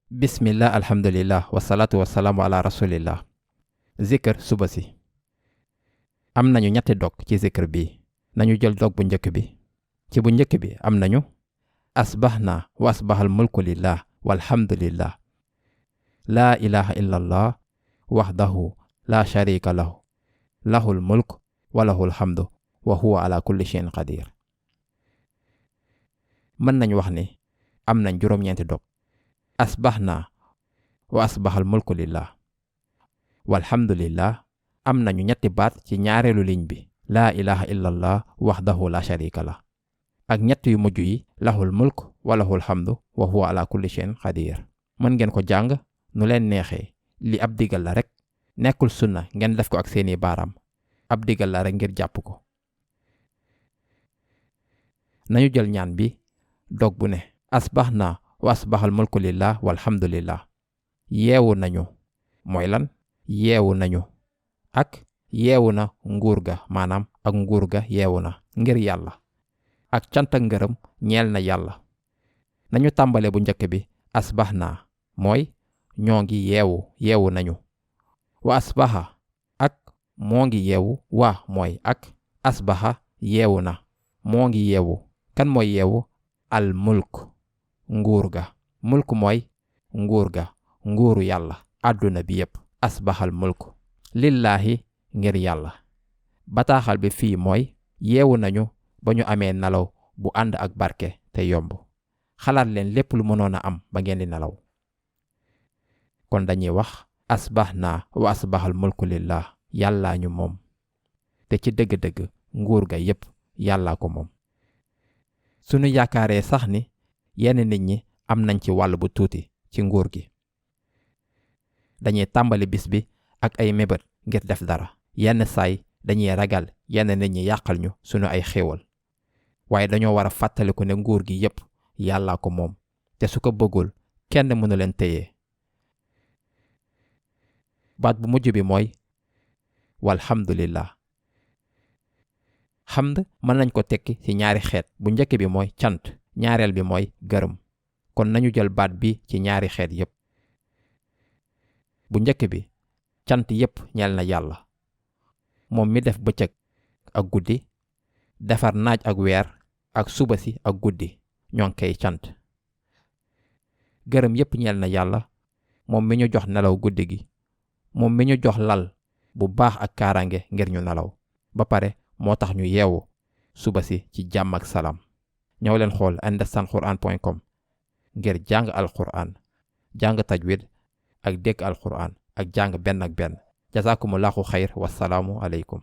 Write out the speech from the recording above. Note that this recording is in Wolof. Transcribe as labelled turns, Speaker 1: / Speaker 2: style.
Speaker 1: bismillah alhamdulillah wasalaatu wasalaamu ala rasulillah. Zikr suba si. am nañu ñetti dog ci zikr bi. nañu jël dog bu njëkk bi. ci bu njëkk bi am nañu asbahna wa asbahal mulku lillah walhamdulillah. laa ilaha illa allah wahdahu la sharika lahu lahul mulk wa lahul hamdu wa huwa ala kulli shay'in qadir. mën nañ wax ni am nañ juróom-ñeenti dog. asbahna wa asbahal mulku lillah walhamdulillah am nañu ñetti baat ci ñaareelu ligne bi. laa ilaha illa allah wahdahu la sharika lah ak ñett yu mujj yi lahul mulk wa lahul hamdu wa huwa ala kulli shay'in qadir. mën ngeen ko jàng nu leen neexee. li ab digal la rek, nekkul sunna ngeen def ko ak seeni baaraam. ab digal la rek ngir jàpp ko. nañu jël ñaan bi dog bu ne asbahna wa asbahal mulku lillah walhamdulillah. yeewu nañu mooy lan? yeewu nañu ak yeewu na nguur ga, maanaam ak nguur ga yeewu na ngir yàlla. ak cant ak ngërëm ñeel na yàlla. nañu tàmbale bu njëkk bi asbahna mooy ñoo ngi yeewu nañu. wa asbaha ak moo ngi yeewu, wa mooy ak asbaha yeewu na moo ngi yeewu. kan mooy yeewu? al mulk nguur ga. mulk mooy nguur ga, nguuru yàlla àdduna bi yépp. asbahal mulk lillaahi ngir yàlla. bataaxal bi fii mooy yeewu nañu ba ñu amee nelaw bu ànd ak barke te yomb. xalaat leen lépp lu mënoon a am ba ngeen di nelaw. kon dañuy wax asbahna wa asbahal mulku lillah. yàllaa ñu moom te ci dëgg-dëgg nguur ga yépp yàllaa ko moom. sunu yaakaaree sax ni yenn nit ñi am nañ ci wàll bu tuuti ci nguur gi. dañuy tàmbali bis bi ak ay mébét ngir def dara. yenn saay dañuy ragal yenn nit ñi yàqal ñu sunu ay xéewal. waaye dañoo war a fàttaliku ne nguur gi yépp yàllaa ko moom te su ko bëggul kenn mënu leen téye. baat bu mujj bi mooy walhamdulillah. xamd mën nañ ko tekki ci ñaari xeet. bu njëkk bi mooy cant, ñaareel bi mooy gërëm. kon nañu jël baat bi ci ñaari xeet yépp. bu njëkk bi cant yépp ñeel na yàlla, moom mi def bëccëg ak guddi, defar naaj ak weer, ak suba si ak guddi, ñoo ngi koy cant. gërëm yépp ñeel na yàlla, moom mi ñu jox nelaw guddi gi, moom mi ñu jox lal bu baax ak kaaraange ngir ñu nelaw, ba pare moo tax ñu yeewu suba si ci jàmm ak salaam. ñëw leen xool understandquran.com ngir jàng alquran, jàng tajwid ak dégg alquran ak jàng benn ak benn. jazakumullahu xayr, wassalaamu aleykum.